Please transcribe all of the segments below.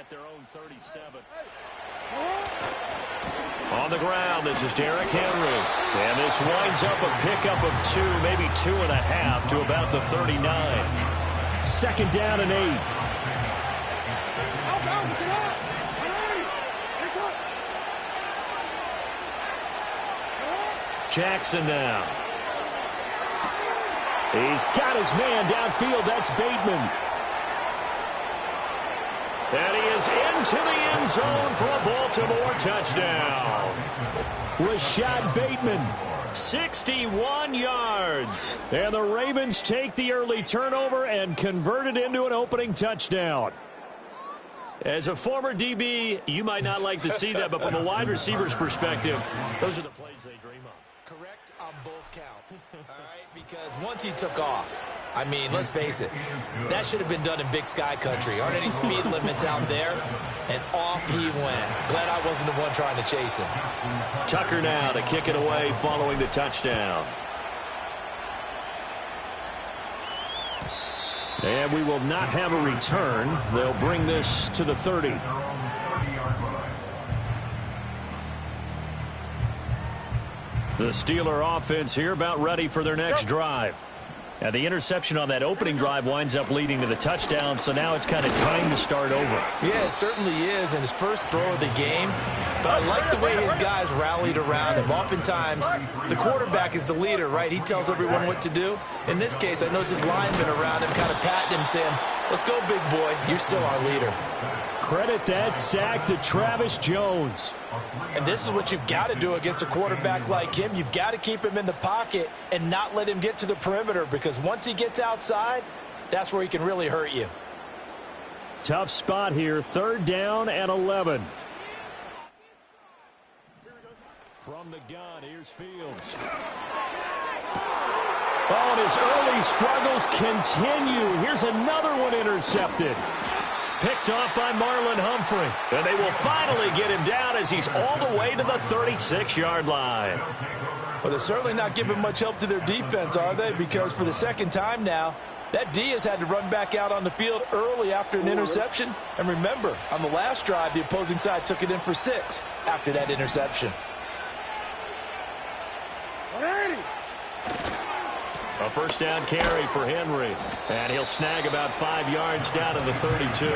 at their own 37. On the ground, this is Derrick Henry. And this winds up a pickup of 2, maybe 2.5 to about the 39. Second down and 8. Jackson now. He's got his man downfield. That's Bateman. And he is into the end zone for a Baltimore touchdown. Rashad Bateman, 61 yards. And the Ravens take the early turnover and convert it into an opening touchdown. As a former DB, you might not like to see that, but from a wide receiver's perspective, those are the plays they dream of. Correct on both counts, all right? Because once he took off, I mean, let's face it, that should have been done in Big Sky country. Aren't any speed limits out there? And off he went. Glad I wasn't the one trying to chase him. Tucker now to kick it away following the touchdown. And we will not have a return. They'll bring this to the 30. The Steeler offense here about ready for their next drive. Now, the interception on that opening drive winds up leading to the touchdown, so now it's kind of time to start over. Yeah, it certainly is, and his first throw of the game. But I like the way his guys rallied around him. Oftentimes, the quarterback is the leader, right? He tells everyone what to do. In this case, I noticed his linemen around him kind of patting him, saying, "Let's go, big boy. You're still our leader." Credit that sack to Travis Jones. And this is what you've got to do against a quarterback like him. You've got to keep him in the pocket and not let him get to the perimeter, because once he gets outside, that's where he can really hurt you. Tough spot here. 3rd down and 11. From the gun, here's Fields. Oh, and his early struggles continue. Here's another one intercepted. Picked off by Marlon Humphrey. And they will finally get him down as he's all the way to the 36-yard line. Well, they're certainly not giving much help to their defense, are they? Because for the second time now, that D has had to run back out on the field early after an interception. And remember, on the last drive, the opposing side took it in for 6 after that interception. A first down carry for Henry. And he'll snag about 5 yards down to the 32.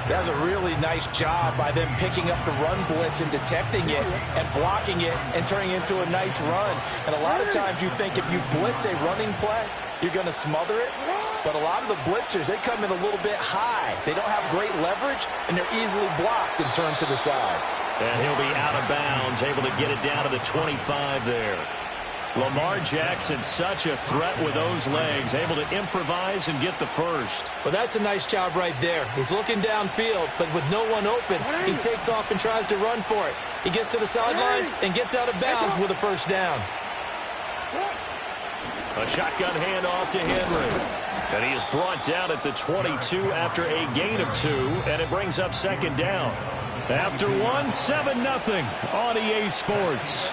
That's a really nice job by them picking up the run blitz and detecting it and blocking it and turning it into a nice run. And a lot of times you think if you blitz a running play, you're going to smother it. But a lot of the blitzers, they come in a little bit high. They don't have great leverage, and they're easily blocked and turned to the side. And he'll be out of bounds, able to get it down to the 25 there. Lamar Jackson, such a threat with those legs, able to improvise and get the first. Well, that's a nice job right there. He's looking downfield, but with no one open, he takes off and tries to run for it. He gets to the sidelines and gets out of bounds with a first down. A shotgun handoff to Henry. And he is brought down at the 22 after a gain of 2, and it brings up 2nd down. After 1, 7-0 on EA Sports.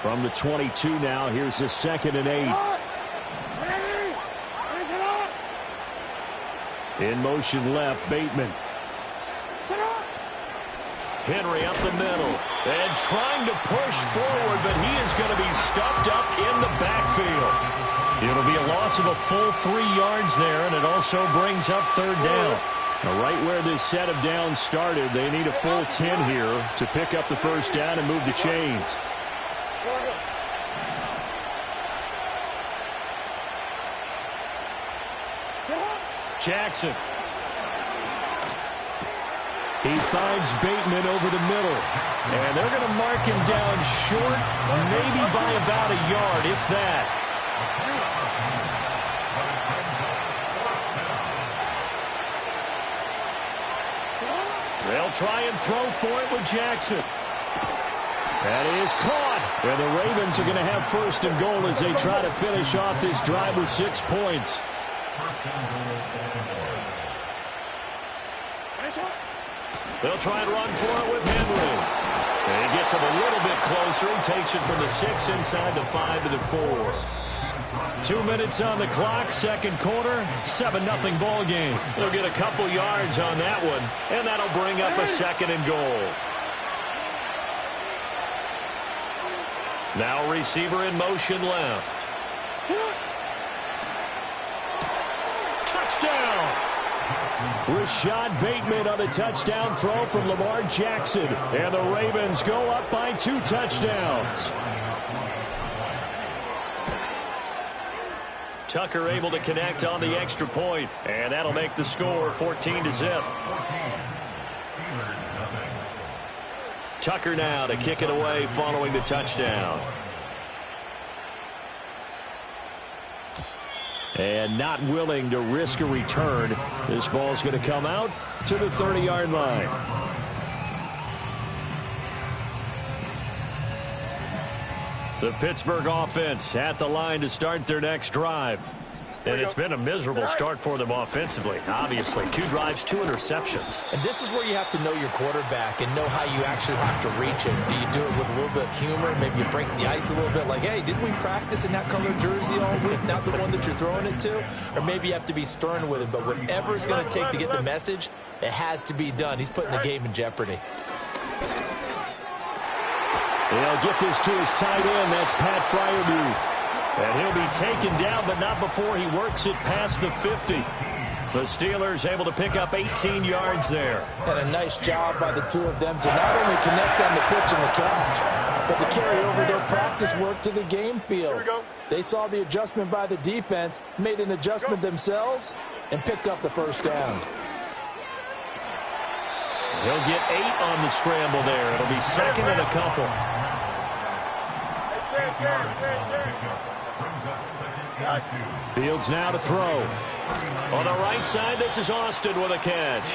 From the 22 now, here's the 2nd and 8. In motion left, Bateman. Henry up the middle. And trying to push forward, but he is going to be stuffed up in the backfield. It'll be a loss of a full 3 yards there, and it also brings up 3rd down. Now, right where this set of downs started, they need a full 10 here to pick up the first down and move the chains. Jackson. He finds Bateman over the middle. And they're going to mark him down short, maybe by about a yard, if that. They'll try and throw for it with Jackson. That is caught. And the Ravens are going to have 1st and goal as they try to finish off this drive with 6 points. They'll try and run for it with Henry. And he gets him a little bit closer. He takes it from the 6 inside the 5 to the 4. 2 minutes on the clock, second quarter, 7-0 ball game. They'll get a couple yards on that one, and that'll bring up a 2nd and goal. Now receiver in motion left. Touchdown! Rashad Bateman on the touchdown throw from Lamar Jackson. And the Ravens go up by 2 touchdowns. Tucker able to connect on the extra point, and that'll make the score 14-0. Tucker now to kick it away following the touchdown. And not willing to risk a return. This ball's going to come out to the 30-yard line. The Pittsburgh offense at the line to start their next drive. And it's been a miserable start for them offensively. Obviously, 2 drives, 2 interceptions. And this is where you have to know your quarterback and know how you actually have to reach him. Do you do it with a little bit of humor? Maybe you break the ice a little bit like, hey, didn't we practice in that color jersey all week? Not the one that you're throwing it to? Or maybe you have to be stern with him. But whatever it's going to take to get the message, it has to be done. He's putting the game in jeopardy. He'll get this to his tight end. That's Pat Freiermuth. And he'll be taken down, but not before he works it past the 50. The Steelers able to pick up 18 yards there. And a nice job by the 2 of them to not only connect on the pitch and the catch, but to carry over their practice work to the game field. They saw the adjustment by the defense, made an adjustment themselves, and picked up the first down. He'll get 8 on the scramble there. It'll be 2nd and a couple. Fields now to throw. On the right side, this is Austin with a catch.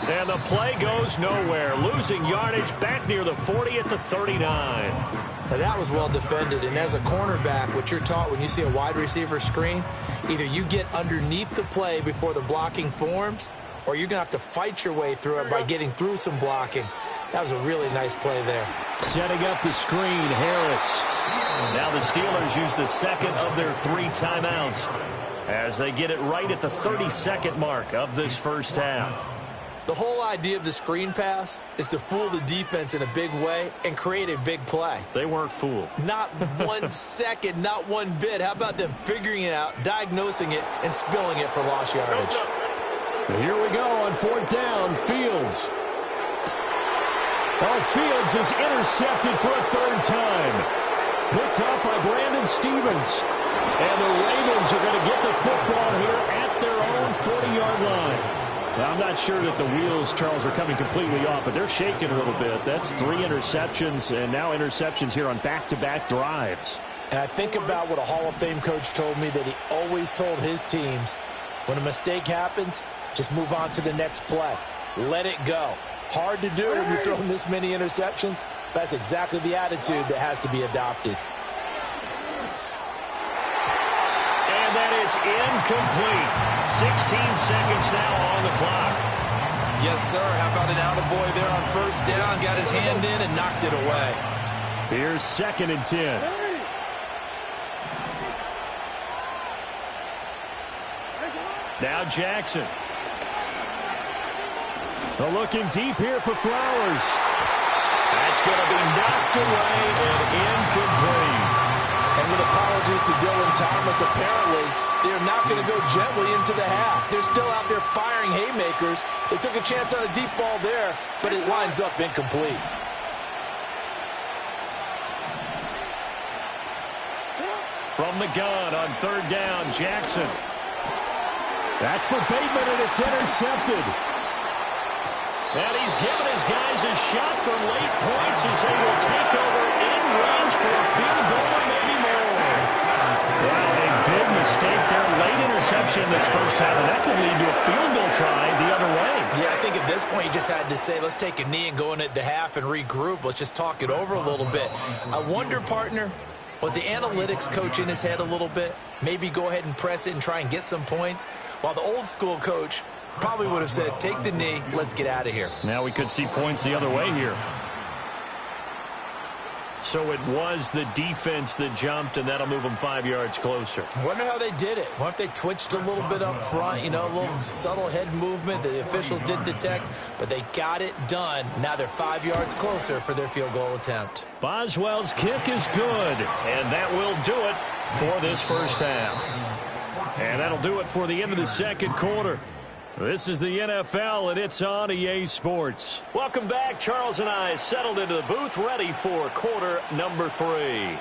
And the play goes nowhere. Losing yardage back near the 40 at the 39. Now that was well defended, and as a cornerback, what you're taught when you see a wide receiver screen, either you get underneath the play before the blocking forms, or you're going to have to fight your way through it by getting through some blocking. That was a really nice play there. Setting up the screen, Harris. Now the Steelers use the 2nd of their 3 timeouts as they get it right at the 32nd mark of this first half. The whole idea of the screen pass is to fool the defense in a big way and create a big play. They weren't fooled. Not 1 second, not one bit. How about them figuring it out, diagnosing it, and spilling it for lost yardage? Here we go on 4th down. Fields. Oh, Fields is intercepted for a 3rd time. Picked up by Brandon Stevens. And the Ravens are going to get the football here at their own 40-yard line. Now, I'm not sure that the wheels, Charles, are coming completely off, but they're shaking a little bit. That's 3 interceptions, and now interceptions here on back-to-back drives. And I think about what a Hall of Fame coach told me that he always told his teams, when a mistake happens, just move on to the next play. Let it go. Hard to do when you're throwing this many interceptions. That's exactly the attitude that has to be adopted. And that is incomplete. 16 seconds now on the clock. Yes, sir. How about an attaboy there on 1st down? Got his hand in and knocked it away. Here's 2nd and 10. Now Jackson. Looking deep here for Flowers. That's going to be knocked away and incomplete. And with apologies to Dylan Thomas, apparently they're not going to go gently into the half. They're still out there firing haymakers. They took a chance on a deep ball there, but it winds up incomplete. From the gun on 3rd down, Jackson. That's for Bateman, and it's intercepted. And he's given his guys a shot for late points as they will take over in range for a field goal or maybe more. Well, a big mistake there. Late interception this first half, and that could lead to a field goal try the other way. Yeah, I think at this point you just had to say, let's take a knee and go in at the half and regroup. Let's just talk it over a little bit. I wonder, partner, was the analytics coach in his head a little bit? Maybe go ahead and press it and try and get some points, while the old school coach Probably would have said, take the knee, let's get out of here. Now we could see points the other way here. So it was the defense that jumped, and that'll move them 5 yards closer. I wonder how they did it. What if they twitched a little bit up front, a little subtle head movement that the officials didn't detect, but they got it done. Now they're 5 yards closer for their field goal attempt. Boswell's kick is good, and that will do it for this first half. And that'll do it for the end of the second quarter. This is the NFL, and it's on EA Sports. Welcome back. Charles and I settled into the booth, ready for quarter number 3.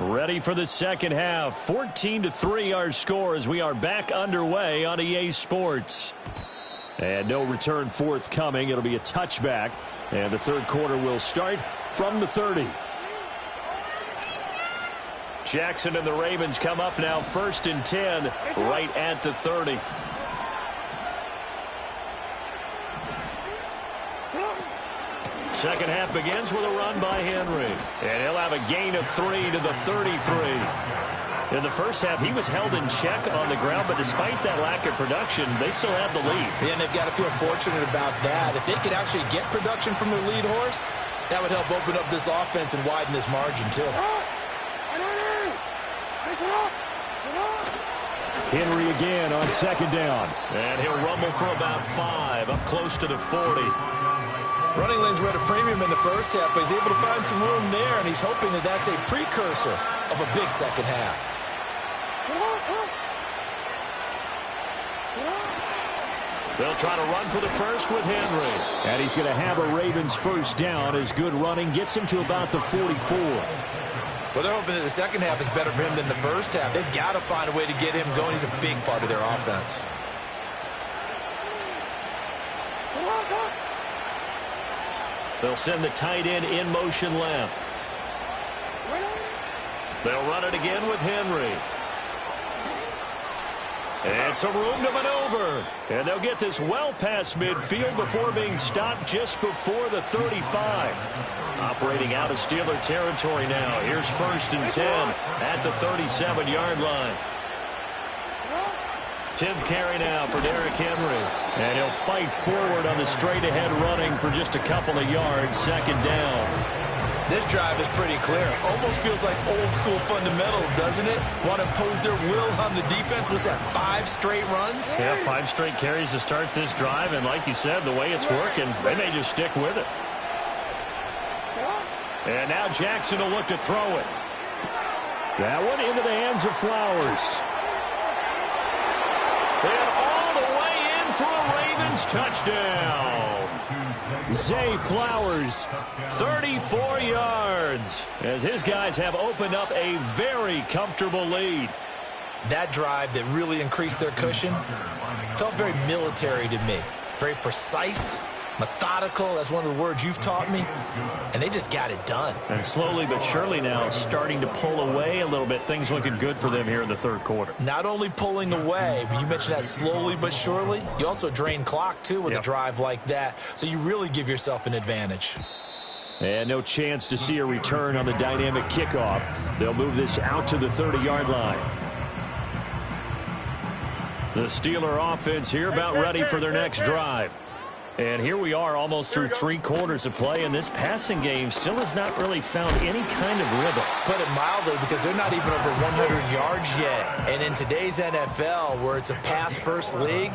Ready for the second half. 14-3 our score as we are back underway on EA Sports. And no return forthcoming. It'll be a touchback, and the third quarter will start from the 30. Jackson and the Ravens come up now 1st and 10 right at the 30. Second half begins with a run by Henry. And he'll have a gain of 3 to the 33. In the first half, he was held in check on the ground, but despite that lack of production, they still have the lead. Yeah, and they've got to feel fortunate about that. If they could actually get production from their lead horse, that would help open up this offense and widen this margin, too. Henry again on second down. And he'll rumble for about 5, up close to the 40. Running lanes were at a premium in the first half, but he's able to find some room there, and he's hoping that that's a precursor of a big second half. They'll try to run for the first with Henry. And he's going to have a Ravens first down as good running gets him to about the 44. Well, they're hoping that the second half is better for him than the first half. They've got to find a way to get him going. He's a big part of their offense. They'll send the tight end in motion left. They'll run it again with Henry. And some room to maneuver. And they'll get this well past midfield before being stopped just before the 35. Operating out of Steeler territory now. Here's 1st and 10 at the 37-yard line. 10th carry now for Derrick Henry. And he'll fight forward on the straight-ahead running for just a couple of yards. Second down. This drive is pretty clear. Almost feels like old-school fundamentals, doesn't it? Want to impose their will on the defense. Was that 5 straight runs? Yeah, 5 straight carries to start this drive. And like you said, the way it's working, they may just stick with it. And now Jackson will look to throw it. That one into the hands of Flowers. And all the way in for a Ravens touchdown. Zay Flowers, 34 yards, as his guys have opened up a very comfortable lead. That drive that really increased their cushion felt very military to me. Very precise, methodical. That's one of the words you've taught me. And they just got it done. And slowly but surely now starting to pull away a little bit. Things looking good for them here in the third quarter. Not only pulling away, but you mentioned that slowly but surely. You also drain clock, too, with a drive like that. So you really give yourself an advantage. And no chance to see a return on the dynamic kickoff. They'll move this out to the 30-yard line. The Steeler offense here about ready for their next drive. And here we are almost through 3 quarters of play, and this passing game still has not really found any kind of rhythm. Put it mildly, because they're not even over 100 yards yet. And in today's NFL, where it's a pass-first league,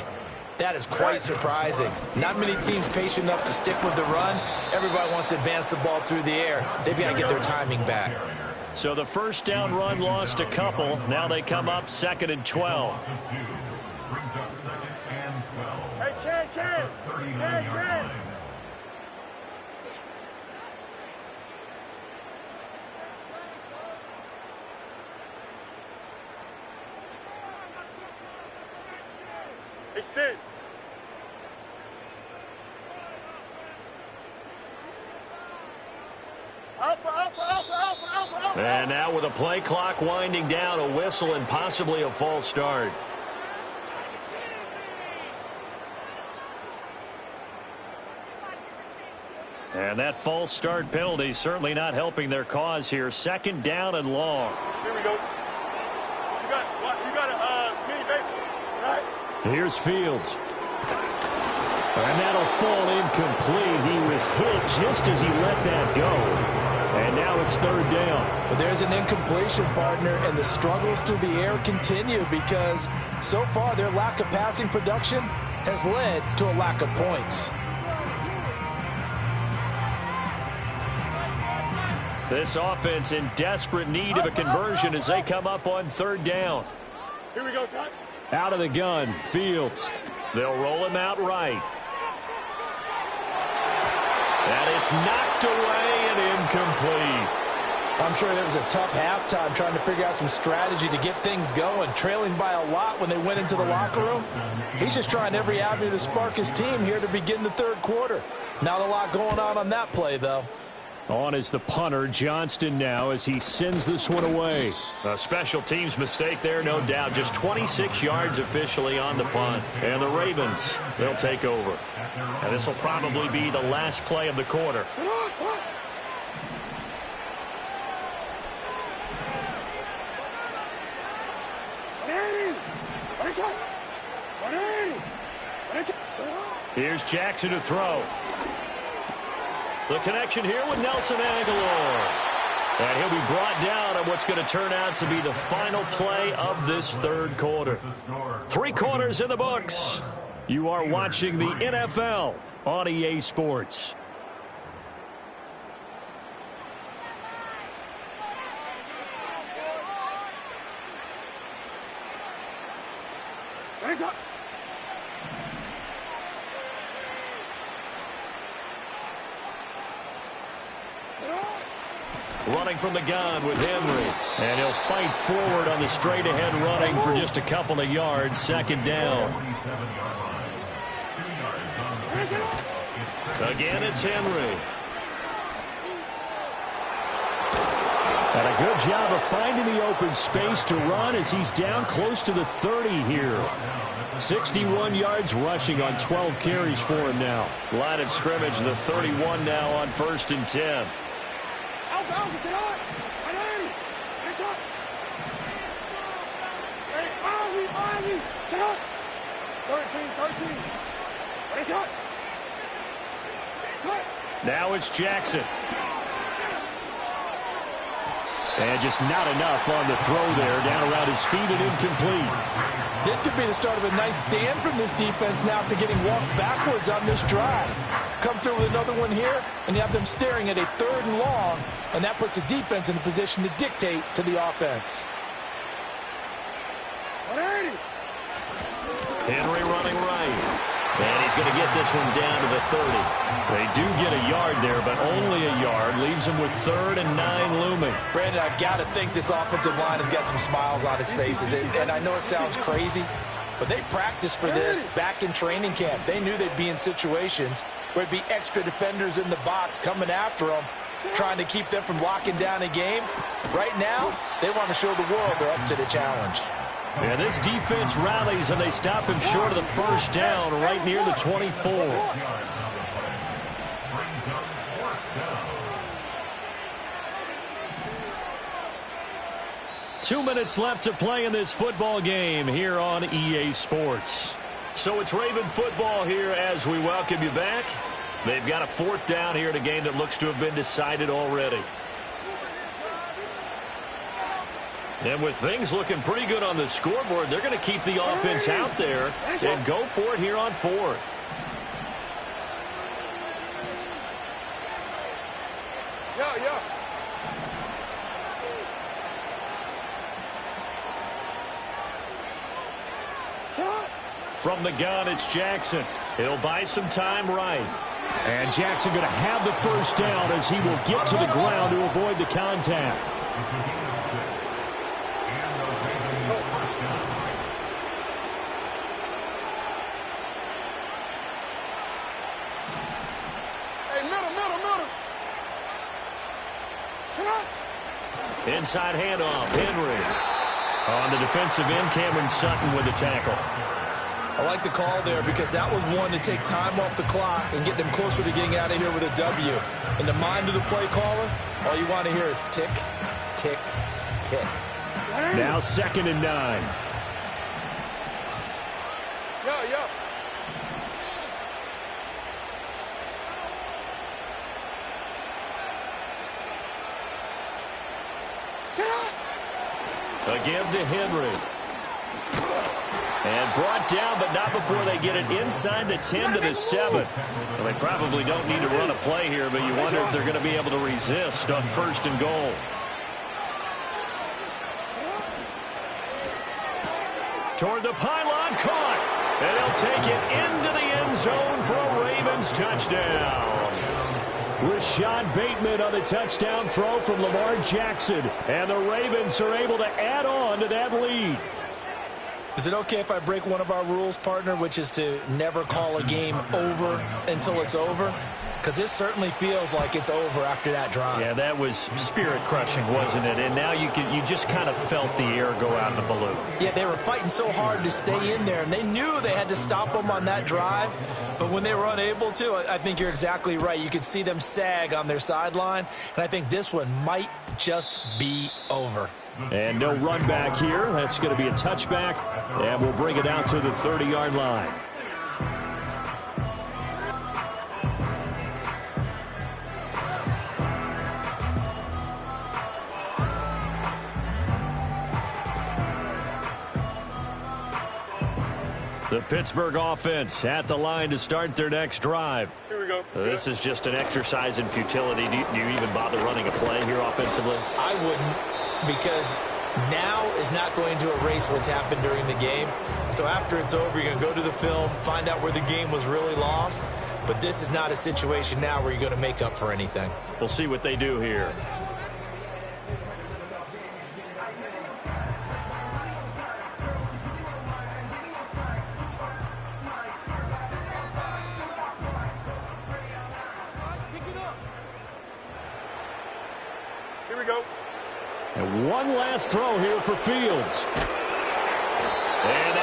that is quite surprising. Not many teams patient enough to stick with the run. Everybody wants to advance the ball through the air. They've got to get their timing back. So the first down run lost a couple. Now they come up 2nd and 12. Ken. Extend. Alpha. And now with a play clock winding down, a whistle and possibly a false start. And that false start penalty certainly not helping their cause here. 2nd down and long. Here we go. You got to Here's Fields. And that'll fall incomplete. He was hit just as he let that go. And now it's third down. But there's an incompletion, partner, and the struggles through the air continue because so far their lack of passing production has led to a lack of points. This offense in desperate need of a conversion as they come up on third down. Here we go, son. Out of the gun, Fields. They'll roll him out right. And it's knocked away and incomplete. I'm sure there was a tough halftime trying to figure out some strategy to get things going, trailing by a lot when they went into the locker room. He's just trying every avenue to spark his team here to begin the third quarter. Not a lot going on that play, though. On is the punter, Johnston, now as he sends this one away. A special teams mistake there, no doubt. Just 26 yards officially on the punt. And the Ravens, they'll take over. And this will probably be the last play of the quarter. Here's Jackson to throw. The connection here with Nelson Aguilar. And he'll be brought down on what's going to turn out to be the final play of this third quarter. 3 quarters in the books. You are watching the NFL on EA Sports. Running from the gun with Henry. And he'll fight forward on the straight-ahead running for just a couple of yards. Second down. Again, it's Henry. And a good job of finding the open space to run as he's down close to the 30 here. 61 yards rushing on 12 carries for him now. Line of scrimmage, the 31 now on 1st and 10. Now it's Jackson. And just not enough on the throw there. Down around his feet and incomplete. This could be the start of a nice stand from this defense now after getting walked backwards on this drive. Come through with another one here, and you have them staring at a 3rd and long, and that puts the defense in a position to dictate to the offense. Henry running right. And he's going to get this one down to the 30. They do get a yard there, but only a yard. Leaves them with 3rd and 9 looming. Brandon, I've got to think this offensive line has got some smiles on its faces. And I know it sounds crazy, but they practiced for this back in training camp. They knew they'd be in situations where it'd be extra defenders in the box coming after them, trying to keep them from locking down a game. Right now, they want to show the world they're up to the challenge. Yeah, this defense rallies, and they stop him short of the first down right near the 24. Two minutes left to play in this football game here on EA Sports. So it's Raven football here as we welcome you back. They've got a 4th down here in a game that looks to have been decided already. And with things looking pretty good on the scoreboard, they're going to keep the offense out there and go for it here on 4th. From the gun, it's Jackson. He'll buy some time right. And Jackson going to have the first down as he will get to the ground to avoid the contact. Inside handoff, Henry. On the defensive end, Cameron Sutton with the tackle. I like the call there because that was one to take time off the clock and get them closer to getting out of here with a W. In the mind of the play caller, all you want to hear is tick, tick, tick. Now 2nd and 9. A give to Henry. And brought down, but not before they get it inside the 10 to the 7. Well, they probably don't need to run a play here, but you wonder if they're going to be able to resist on 1st and goal. Toward the pylon, caught. And they'll take it into the end zone for a Ravens touchdown. Rashad Bateman on the touchdown throw from Lamar Jackson. And the Ravens are able to add on to that lead. Is it okay if I break one of our rules, partner, which is to never call a game over until it's over? Because this certainly feels like it's over after that drive. Yeah, that was spirit-crushing, wasn't it? And now you just kind of felt the air go out in the balloon. Yeah, they were fighting so hard to stay in there, and they knew they had to stop them on that drive. But when they were unable to, I think you're exactly right. You could see them sag on their sideline, and I think this one might just be over. And no run back here. That's going to be a touchback, and we'll bring it out to the 30-yard line. The Pittsburgh offense at the line to start their next drive. Here we go. This is just an exercise in futility. Do you even bother running a play here offensively? I wouldn't, because now is not going to erase what's happened during the game. So after it's over, you're going to go to the film, find out where the game was really lost. But this is not a situation now where you're going to make up for anything. We'll see what they do here. Here we go. And one last throw here for Fields. And